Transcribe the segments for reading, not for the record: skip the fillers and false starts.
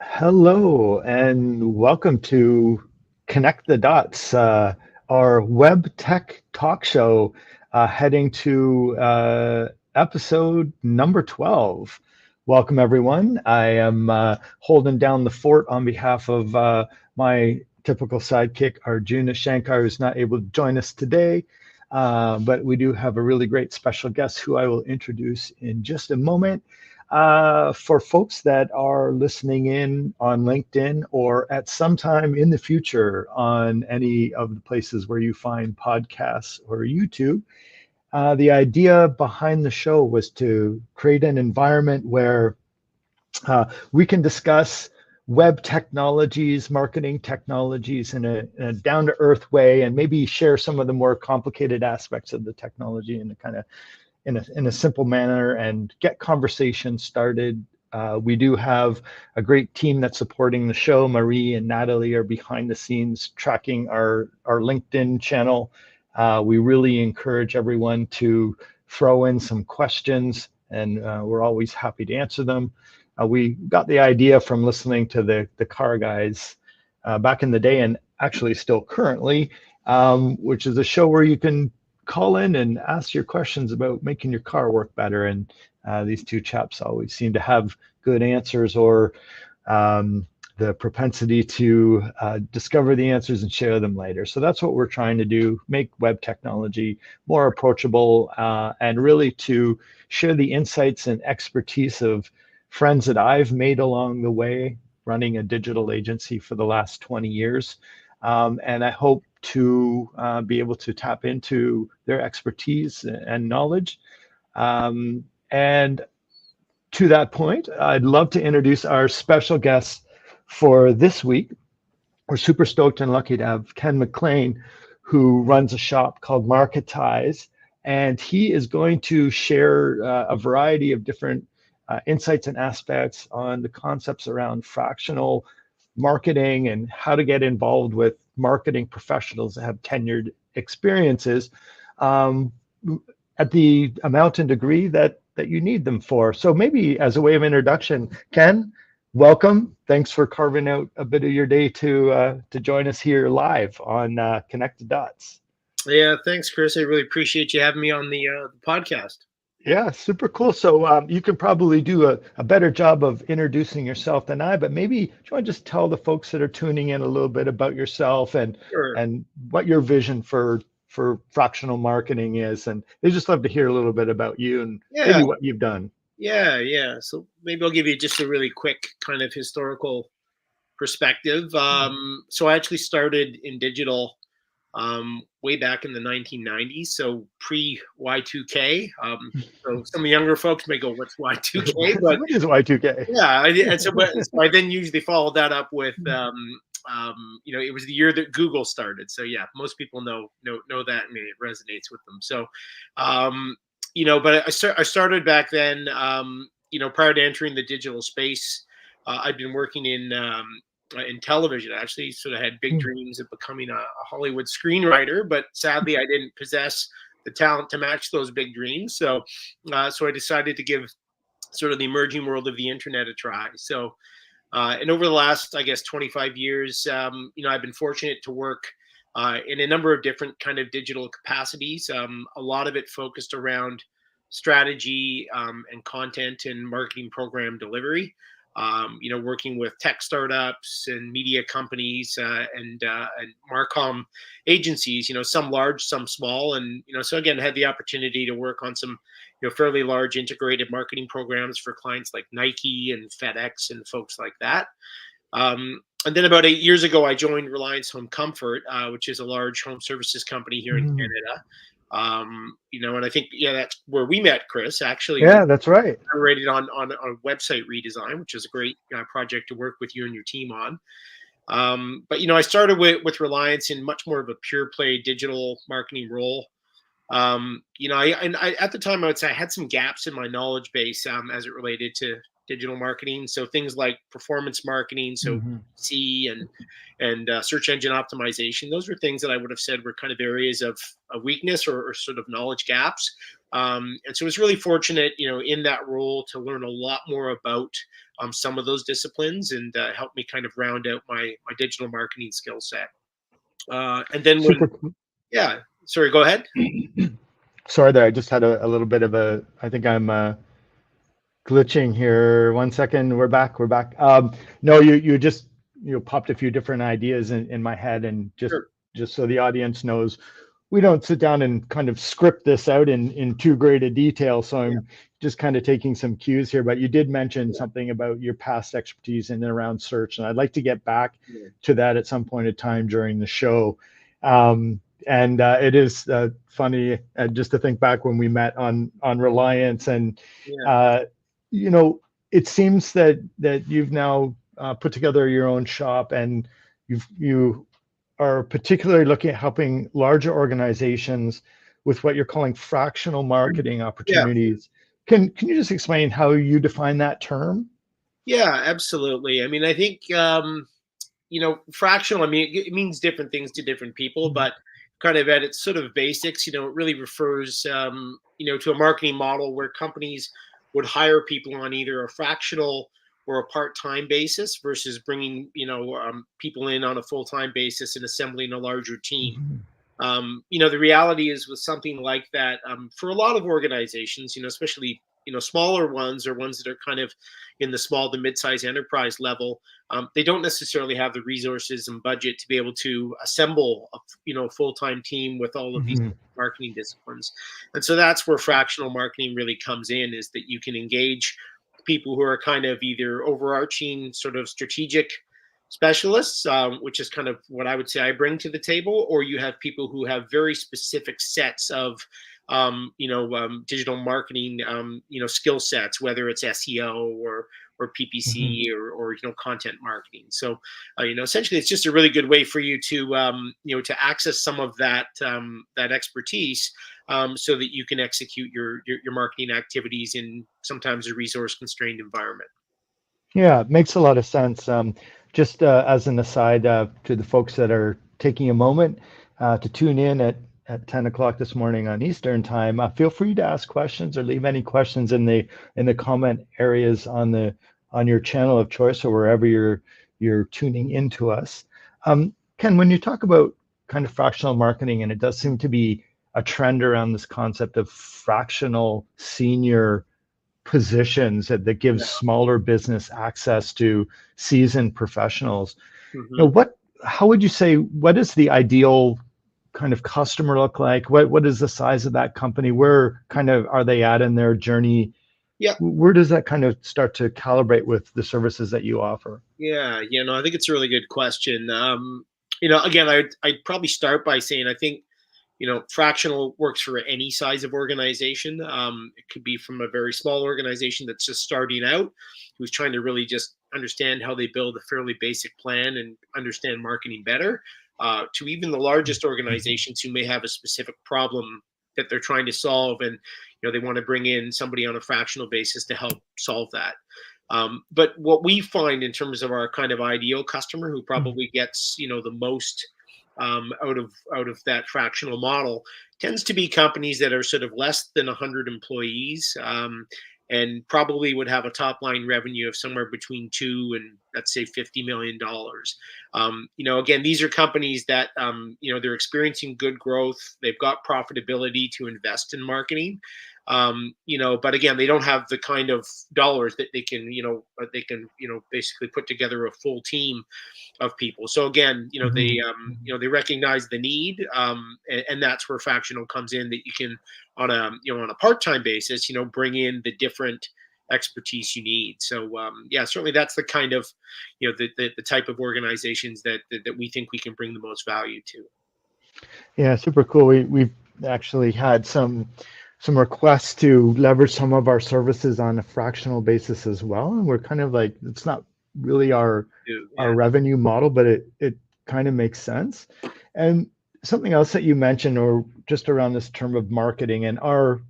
Hello and welcome to Connect the Dots, our web tech talk show, heading to episode number 12. Welcome, everyone. I am holding down the fort on behalf of my typical sidekick, Arjuna Shankar, who's not able to join us today. But we do have a really great special guest who I will introduce in just a moment. For folks that are listening in on LinkedIn or at some time in the future on any of the places where you find podcasts or YouTube, the idea behind the show was to create an environment where we can discuss web technologies, marketing technologies in a down to earth way, and maybe share some of the more complicated aspects of the technology in a kind of in a simple manner and get conversations started. We do have a great team that's supporting the show. Marie and Natalie are behind the scenes tracking our LinkedIn channel. We really encourage everyone to throw in some questions, and we're always happy to answer them. We got the idea from listening to the car guys back in the day, and actually still currently, which is a show where you can call in and ask your questions about making your car work better. And these two chaps always seem to have good answers or the propensity to discover the answers and share them later. So that's what we're trying to do, make web technology more approachable and really to share the insights and expertise of friends that I've made along the way running a digital agency for the last 20 years. And I hope to be able to tap into their expertise and knowledge. And to that point, I'd love to introduce our special guest for this week. We're super stoked and lucky to have Ken Maclean, who runs a shop called Marketize. And he is going to share a variety of different insights and aspects on the concepts around fractional marketing and how to get involved with marketing professionals that have tenured experiences um, at the amount and degree that you need them for. So maybe as a way of introduction, Ken, welcome. Thanks for carving out a bit of your day to join us here live on Connect the Dots. Yeah, thanks, Chris. I really appreciate you having me on the podcast. Yeah, super cool. So you can probably do a better job of introducing yourself than I, but maybe do you want to just tell the folks that are tuning in a little bit about yourself Sure. and what your vision for fractional marketing is, and they just love to hear a little bit about you and Yeah, maybe what you've done. yeah. So maybe I'll give you just a really quick kind of historical perspective. So I actually started in digital way back in the 1990s, so pre Y2K. So some younger folks may go, "What's Y2K?" But What is Y2K? yeah, so I then usually followed that up with it was the year that Google started. So yeah, most people know that, and it resonates with them. So, but I started back then. Prior to entering the digital space, I'd been working in television. I actually sort of had big dreams of becoming a Hollywood screenwriter, but sadly, I didn't possess the talent to match those big dreams. So I decided to give sort of the emerging world of the internet a try. So, and over the last, I guess, 25 years, I've been fortunate to work in a number of different kind of digital capacities. A lot of it focused around strategy and content and marketing program delivery. Working with tech startups and media companies and Marcom agencies, some large, some small. And, so again, had the opportunity to work on some, fairly large integrated marketing programs for clients like Nike and FedEx and folks like that. And then about 8 years ago, I joined Reliance Home Comfort, which is a large home services company here in Mhm. Canada. And I think, yeah, that's where we met, Chris. Actually, we Yeah, that's right. collaborated on a website redesign, which is a great project to work with you and your team on. But I started with Reliance in much more of a pure play digital marketing role. At the time, I would say I had some gaps in my knowledge base as it related to digital marketing. So things like performance marketing, so Mhm. C and search engine optimization. Those were things that I would have said were kind of areas of weakness or sort of knowledge gaps. And so it's really fortunate, in that role to learn a lot more about some of those disciplines and help me kind of round out my digital marketing skill set. And then Super. yeah, sorry, go ahead. Sorry there, I just had a little bit of I think I'm glitching here. 1 second, we're back. No, you just popped a few different ideas in my head, and Sure. just so the audience knows, we don't sit down and kind of script this out in too great a detail. So I'm just kind of taking some cues here, but you did mention something about your past expertise in and around search, and I'd like to get back to that at some point in time during the show. And it is funny just to think back when we met on Reliance, and it seems that you've now put together your own shop, and you are particularly looking at helping larger organizations with what you're calling fractional marketing opportunities. Can you just explain how you define that term? Yeah, absolutely. I mean, I think fractional, I mean, it means different things to different people, but kind of at its sort of basics, it really refers, to a marketing model where companies would hire people on either a fractional or a part-time basis versus bringing, people in on a full-time basis and assembling a larger team. The reality is with something like that, for a lot of organizations, especially smaller ones or ones that are kind of in the small to mid-size enterprise level, they don't necessarily have the resources and budget to be able to assemble a full-time team with all of these marketing disciplines. And so that's where fractional marketing really comes in, is that you can engage people who are kind of either overarching sort of strategic specialists, which is kind of what I would say I bring to the table, or you have people who have very specific sets of digital marketing, skill sets, whether it's SEO or PPC or content marketing. So, essentially, it's just a really good way for you to to access some of that that expertise, so that you can execute your marketing activities in sometimes a resource constrained environment. Yeah, it makes a lot of sense. Just as an aside to the folks that are taking a moment to tune in at 10 o'clock this morning on Eastern time, feel free to ask questions or leave any questions in the comment areas on your channel of choice or wherever you're tuning into us. Ken, when you talk about kind of fractional marketing, and it does seem to be a trend around this concept of fractional senior positions that gives smaller business access to seasoned professionals. How would you say, what does the ideal kind of customer look like? What is the size of that company? Where kind of are they at in their journey? Where does that kind of start to calibrate with the services that you offer? Yeah, I think it's a really good question. Again, I'd probably start by saying I think fractional works for any size of organization. It could be from a very small organization that's just starting out, who's trying to really just understand how they build a fairly basic plan and understand marketing better, to even the largest organizations who may have a specific problem that they're trying to solve, and they want to bring in somebody on a fractional basis to help solve that. But what we find in terms of our kind of ideal customer, who probably gets the most out of that fractional model, tends to be companies that are sort of less than 100 employees, and probably would have a top line revenue of somewhere between $2 and let's say $50 million. Again, these are companies that they're experiencing good growth. They've got profitability to invest in marketing. But again, they don't have the kind of dollars that they can basically put together a full team of people. So again, they recognize the need, and that's where fractional comes in. That you can on a part-time basis, bring in the different expertise you need. So certainly that's the kind of the type of organizations that we think we can bring the most value to. Yeah, super cool. We've actually had some requests to leverage some of our services on a fractional basis as well, and we're kind of like, it's not really our revenue model, but it kind of makes sense. And something else that you mentioned, or just around this term of marketing, and our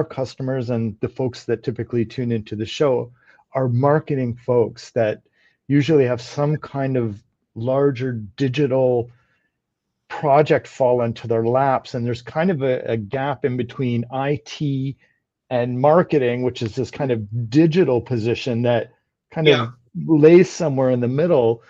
customers and the folks that typically tune into the show are marketing folks that usually have some kind of larger digital project fall into their laps, and there's kind of a gap in between IT and marketing, which is this kind of digital position that kind Yeah. of lays somewhere in the middle.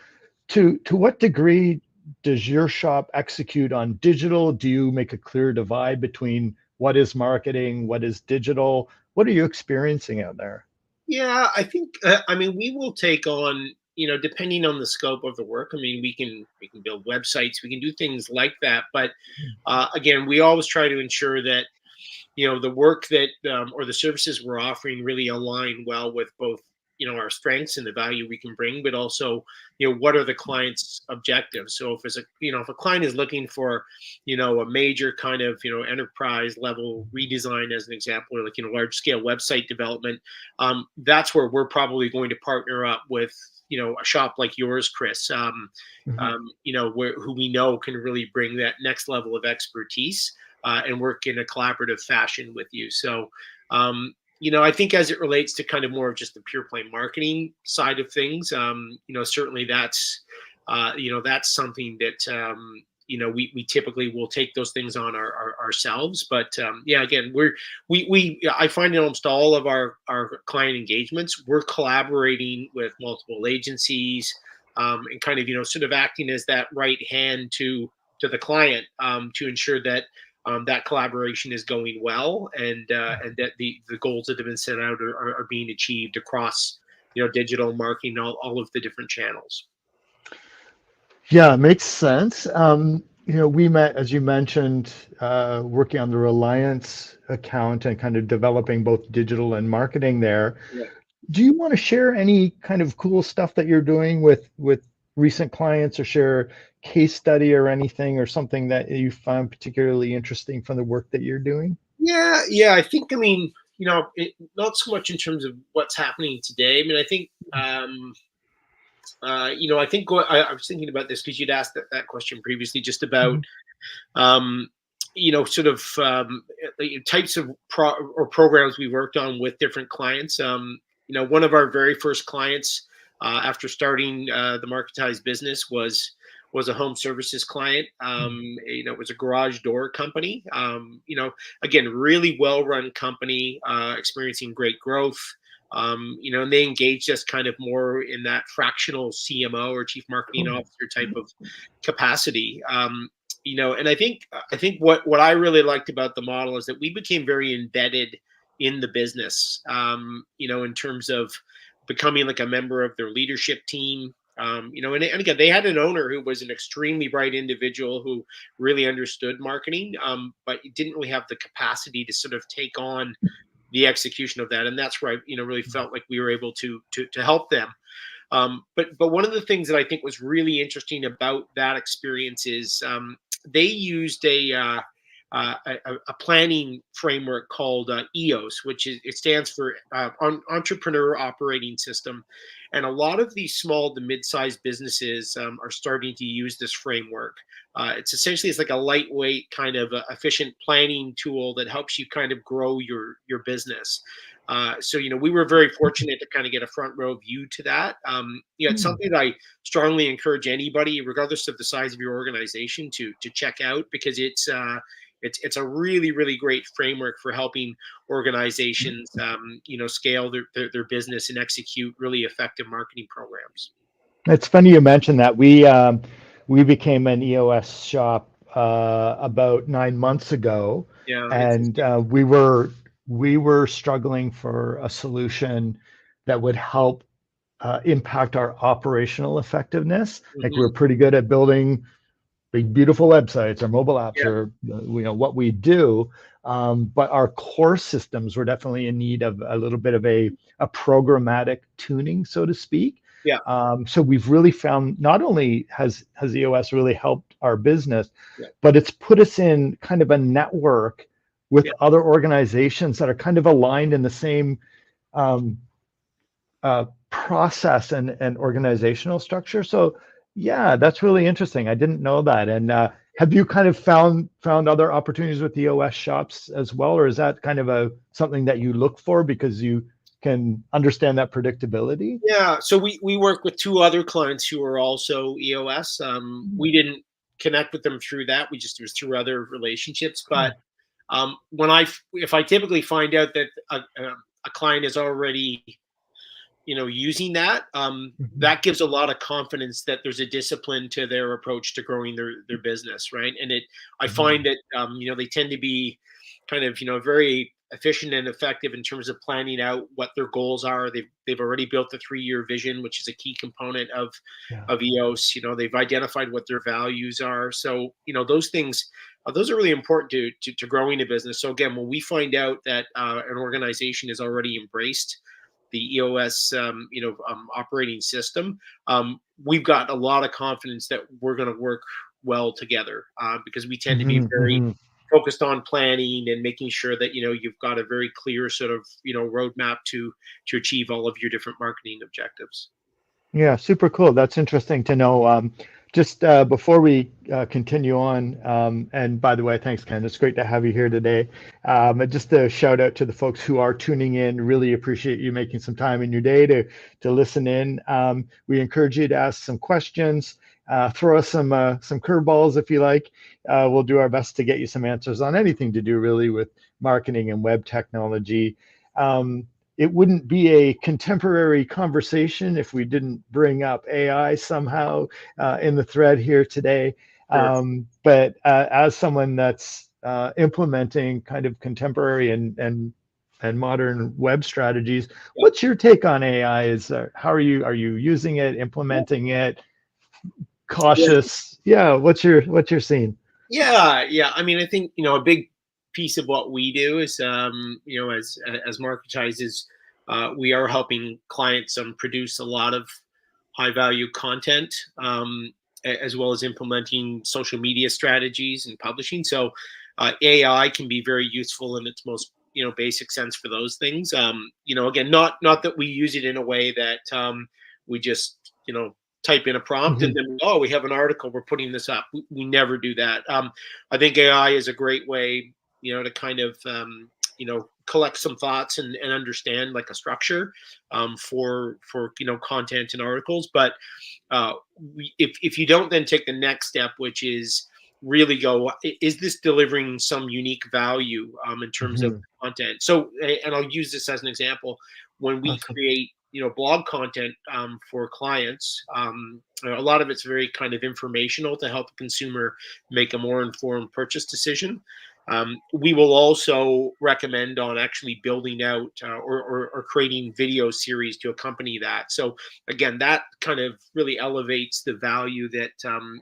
To what degree does your shop execute on digital? Do you make a clear divide between what is marketing, what is digital? What are you experiencing out there? Yeah, I think I mean we will take on, depending on the scope of the work. I mean, we can build websites, we can do things like that, but again, we always try to ensure that the work that or the services we're offering really align well with both our strengths and the value we can bring, but also what are the client's objectives. So if it's if a client is looking for a major kind of enterprise level redesign, as an example, or like large scale website development, that's where we're probably going to partner up with a shop like yours, Chris, Mhm. who we know can really bring that next level of expertise and work in a collaborative fashion with you. So, I think as it relates to kind of more of just the pure play marketing side of things, certainly that's something that, we typically will take those things on ourselves. But yeah, again, I find in almost all of our client engagements, we're collaborating with multiple agencies, and kind of, sort of acting as that right hand to the client, to ensure that that collaboration is going well, and that the goals that have been set out are being achieved across digital marketing, all of the different channels. Yeah, it makes sense. We met, as you mentioned, working on the Reliance account and kind of developing both digital and marketing there. Yeah. Do you want to share any kind of cool stuff that you're doing with recent clients, or share case study or anything, or something that you found particularly interesting from the work that you're doing? Yeah. I think, I mean, not so much in terms of what's happening today. I mean, I think, I think I was thinking about this because you'd asked that question previously, just about Mhm. um, sort of types of programs we worked on with different clients. One of our very first clients, after starting the Marketize business, was a home services client. It was a garage door company. Again, really well run company, experiencing great growth. And they engaged us kind of more in that fractional CMO or chief marketing Cool. officer type of capacity. And I think what I really liked about the model is that we became very embedded in the business. In terms of becoming like a member of their leadership team. And again, they had an owner who was an extremely bright individual who really understood marketing, but didn't really have the capacity to sort of take on the execution of that. And that's where I, really felt like we were able to help them. But one of the things that I think was really interesting about that experience is they used a planning framework called EOS, which it stands for Entrepreneur Operating System. And a lot of these small to mid-sized businesses are starting to use this framework. It's like a lightweight kind of efficient planning tool that helps you kind of grow your business. So we were very fortunate to kind of get a front row view to that. It's Hmm. something that I strongly encourage anybody, regardless of the size of your organization, to check out, because it's a really, really great framework for helping organizations scale their business and execute really effective marketing programs. It's funny you mentioned that. We became an EOS shop about 9 months ago, Yeah, and interesting. we were struggling for a solution that would help impact our operational effectiveness. Like, we're Hmm. pretty good at building big, beautiful websites or mobile apps, Yeah, or what we do. But our core systems were definitely in need of a little bit of a programmatic tuning, so to speak. yeah, So we've really found, not only has EOS really helped our business, yeah, but it's put us in kind of a network with yeah, other organizations that are kind of aligned in the same um, process and organizational structure. So yeah, that's really interesting. I didn't know that. And have you kind of found other opportunities with the OS shops as well, or is that kind of a something that you look for because you can understand that predictability? yeah. So we work with two other clients who are also EOS. We didn't connect with them through that. It was through other relationships. But if I typically find out that a client is already, using that, that gives a lot of confidence that there's a discipline to their approach to growing their business, right? And I find that they tend to be kind of very efficient and effective in terms of planning out what their goals are. They've already built the 3-year vision, which is a key component of EOS. They've identified what their values are. So those things. Those are really important to growing a business. So again, when we find out that an organization has already embraced the EOS, operating system, we've got a lot of confidence that we're going to work well together because we tend to be very focused on planning and making sure that you've got a very clear sort of roadmap to achieve all of your different marketing objectives. Yeah, super cool. That's interesting to know. Just before we continue on, and by the way, thanks, Ken. It's great to have you here today. Just a shout out to the folks who are tuning in. Really appreciate you making some time in your day to listen in. We encourage you to ask some questions, throw us some curveballs if you like. We'll do our best to get you some answers on anything to do really with marketing and web technology. It wouldn't be a contemporary conversation if we didn't bring up AI somehow in the thread here today. Sure. But as someone that's implementing kind of contemporary and modern web strategies, what's your take on AI? How are you using it, implementing it? Cautious? Yeah. What's your scene? Yeah. I mean, I think a big piece of what we do is as Marketize is we are helping clients produce a lot of high value content as well as implementing social media strategies and publishing. So AI can be very useful in its most basic sense for those things. Again, not that we use it in a way that we just type in a prompt and then we have an article, we're putting this up. We never do that. I think AI is a great way to kind of collect some thoughts and understand like a structure for content and articles. But if you don't then take the next step, which is really go, is this delivering some unique value in terms of content? So, and I'll use this as an example. When we create blog content for clients, a lot of it's very kind of informational to help the consumer make a more informed purchase decision. We will also recommend on actually building out or creating video series to accompany that. So again, that kind of really elevates the value that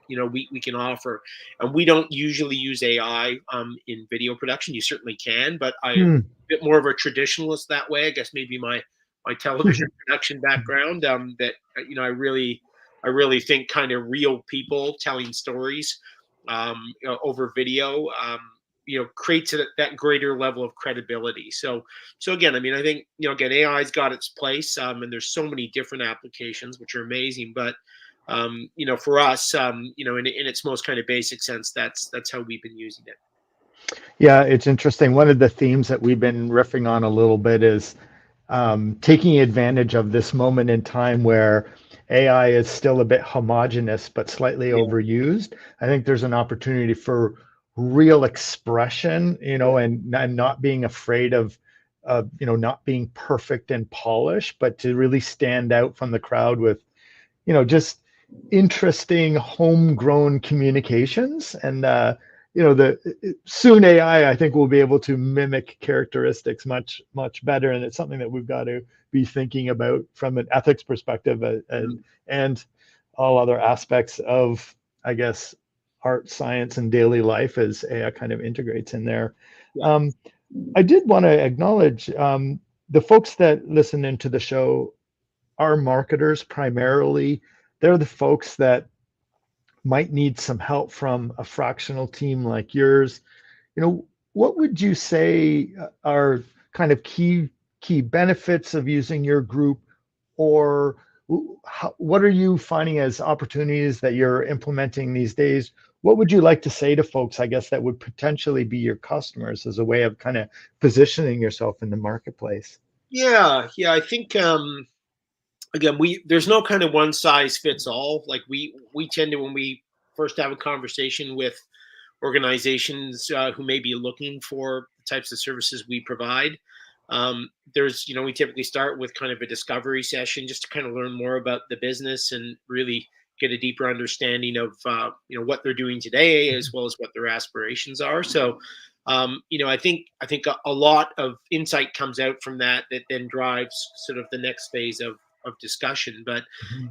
we can offer. And we don't usually use AI in video production. You certainly can, but I'm a bit more of a traditionalist that way. I guess maybe my television production background that I really think kind of real people telling stories over video creates that greater level of credibility. So again, I mean, I think again, AI's got its place, and there's so many different applications which are amazing. But for us, in its most kind of basic sense, that's how we've been using it. Yeah, it's interesting. One of the themes that we've been riffing on a little bit is taking advantage of this moment in time where AI is still a bit homogenous but slightly overused. I think there's an opportunity for real expression, and not being afraid of not being perfect and polished, but to really stand out from the crowd with just interesting homegrown communications. And soon AI, I think, will be able to mimic characteristics much better, and it's something that we've got to be thinking about from an ethics perspective and all other aspects of, I guess, art, science, and daily life as AI kind of integrates in there. I did want to acknowledge the folks that listen into the show are marketers primarily. They're the folks that might need some help from a fractional team like yours. What would you say are kind of key benefits of using your group, or what are you finding as opportunities that you're implementing these days? What would you like to say to folks, I guess, that would potentially be your customers as a way of kind of positioning yourself in the marketplace? Yeah. I think again, there's no kind of one size fits all. Like we tend to, when we first have a conversation with organizations who may be looking for the types of services we provide. There's, we typically start with kind of a discovery session just to kind of learn more about the business and really get a deeper understanding of, what they're doing today, as well as what their aspirations are. So, I think a lot of insight comes out from that then drives sort of the next phase of discussion. But,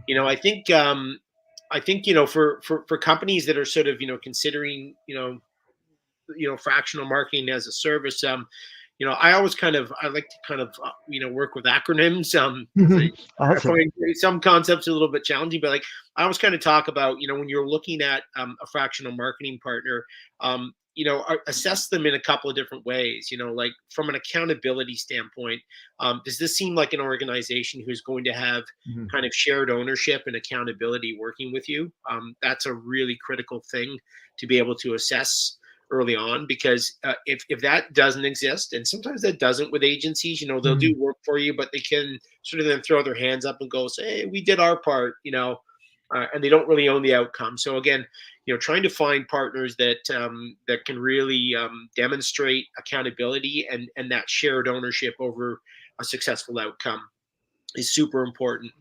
I think for companies that are sort of considering fractional marketing as a service, I like to kind of work with acronyms. I Awesome. find some concepts a little bit challenging, but like I always kind of talk about when you're looking at a fractional marketing partner, assess them in a couple of different ways. Like from an accountability standpoint, does this seem like an organization who's going to have kind of shared ownership and accountability working with you? That's a really critical thing to be able to assess early on, because if that doesn't exist, and sometimes that doesn't with agencies, they'll do work for you, but they can sort of then throw their hands up and go say, hey, we did our part, and they don't really own the outcome. So again, trying to find partners that that can really demonstrate accountability and that shared ownership over a successful outcome is super important.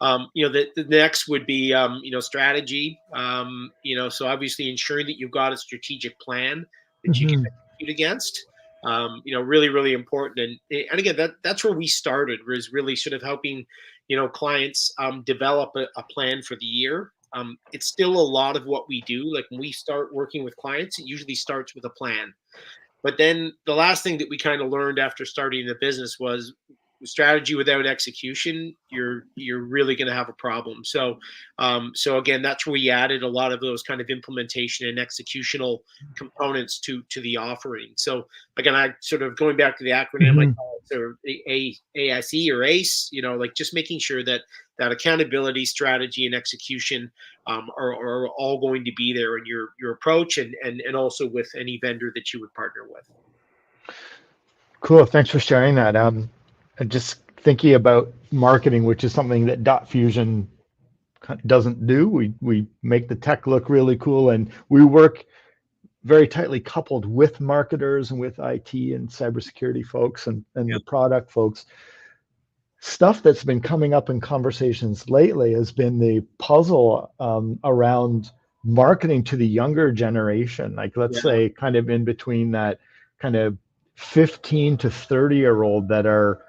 The next would be, strategy. So obviously ensuring that you've got a strategic plan that you can execute against. Really, really important. And again, that's where we started, was really sort of helping, clients develop a plan for the year. It's still a lot of what we do. Like when we start working with clients, it usually starts with a plan. But then the last thing that we kind of learned after starting the business was strategy without execution, you're really going to have a problem. So again, that's where we added a lot of those kind of implementation and executional components to the offering. So again, I sort of going back to the acronym, I call it sort of ASE or ACE, like just making sure that accountability, strategy, and execution are all going to be there in your approach, and also with any vendor that you would partner with. Cool. Thanks for sharing that. Just thinking about marketing, which is something that Dotfusion doesn't do. We make the tech look really cool, and we work very tightly coupled with marketers and with IT and cybersecurity folks and the product folks. Stuff that's been coming up in conversations lately has been the puzzle around marketing to the younger generation. Like let's say kind of in between that kind of 15 to 30-year-old that are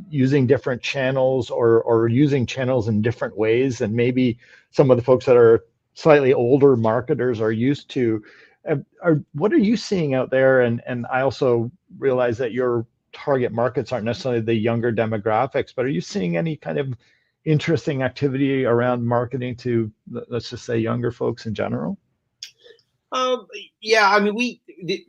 using different channels or using channels in different ways, and maybe some of the folks that are slightly older marketers are used to. What are you seeing out there? And I also realize that your target markets aren't necessarily the younger demographics, but are you seeing any kind of interesting activity around marketing to, let's just say, younger folks in general? Yeah, I mean,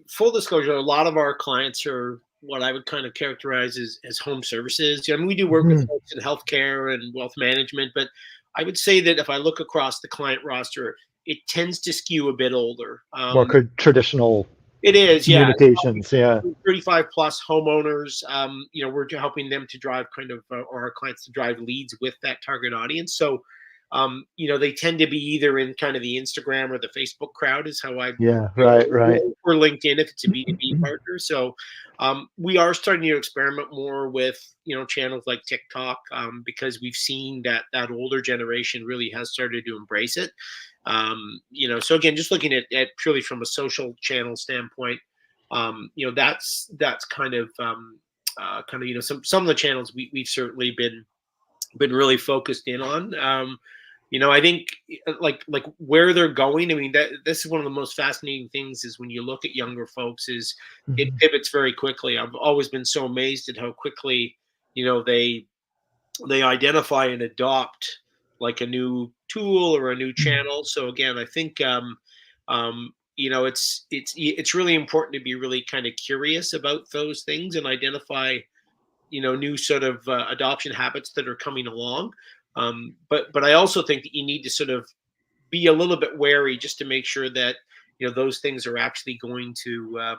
full disclosure, a lot of our clients are what I would kind of characterize as home services. I mean, we do work with folks in healthcare and wealth management, but I would say that if I look across the client roster, it tends to skew a bit older. More traditional. It is, communications, 35 plus homeowners. We're helping them to drive kind of, or our clients to drive leads with that target audience. So, they tend to be either in kind of the Instagram or the Facebook crowd is how I, right. Or LinkedIn if it's a B2B partner. So, we are starting to experiment more with, channels like TikTok, because we've seen that older generation really has started to embrace it. So again, just looking at purely from a social channel standpoint, that's kind of some of the channels we've certainly been really focused in on. I think like where they're going. I mean, this is one of the most fascinating things is when you look at younger folks is it pivots very quickly. I've always been so amazed at how quickly, they identify and adopt like a new tool or a new channel. So again, I think it's really important to be really kind of curious about those things and identify new sort of adoption habits that are coming along. But I also think that you need to sort of be a little bit wary just to make sure that those things are actually going to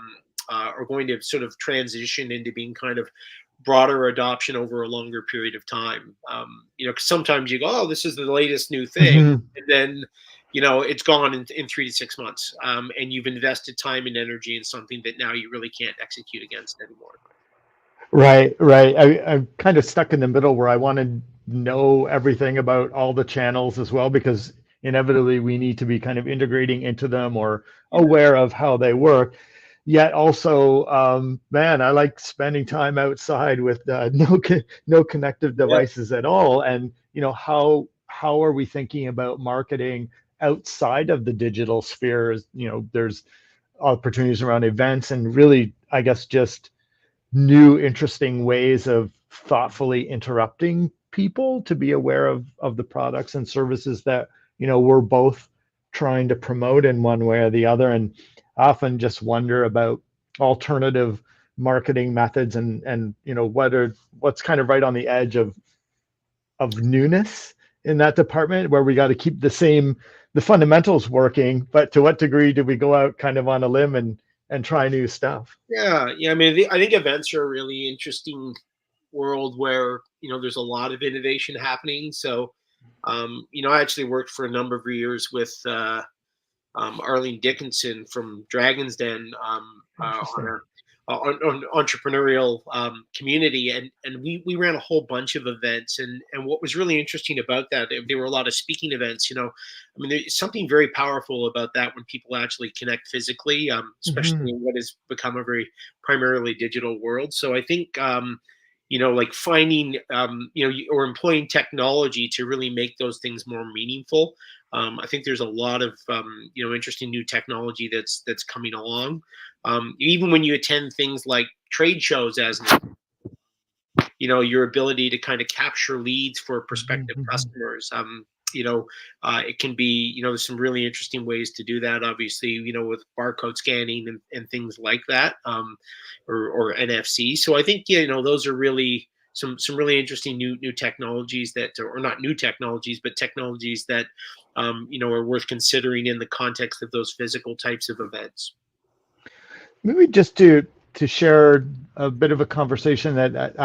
sort of transition into being kind of broader adoption over a longer period of time. Because sometimes you go, oh, this is the latest new thing, and then it's gone in 3 to 6 months, and you've invested time and energy in something that now you really can't execute against anymore. Right, right. I'm kind of stuck in the middle where I want to know everything about all the channels as well, because inevitably we need to be kind of integrating into them or aware of how they work. Yet also, man, I like spending time outside with no connective devices at all. And how are we thinking about marketing outside of the digital spheres? There's opportunities around events and really, I guess, just new interesting ways of thoughtfully interrupting people to be aware of the products and services that we're both trying to promote in one way or the other, and often just wonder about alternative marketing methods and what's kind of right on the edge of newness in that department, where we got to keep the fundamentals working, but to what degree do we go out kind of on a limb and try new stuff? Yeah, yeah. I mean, I think events are a really interesting world where there's a lot of innovation happening. So, I actually worked for a number of years with Arlene Dickinson from Dragon's Den on Interesting. on entrepreneurial community, and we ran a whole bunch of events, and what was really interesting about that, there were a lot of speaking events. I mean, there's something very powerful about that when people actually connect physically, Hmm. especially in what has become a very primarily digital world. So I think like finding or employing technology to really make those things more meaningful. I think there's a lot of interesting new technology that's coming along. Even when you attend things like trade shows, your ability to kind of capture leads for prospective Hmm. customers. It can be, there's some really interesting ways to do that. Obviously, with barcode scanning and things like that, or NFC. So I think, those are really some really interesting new technologies that, or not new technologies, but technologies that, are worth considering in the context of those physical types of events. Maybe just to share a bit of a conversation that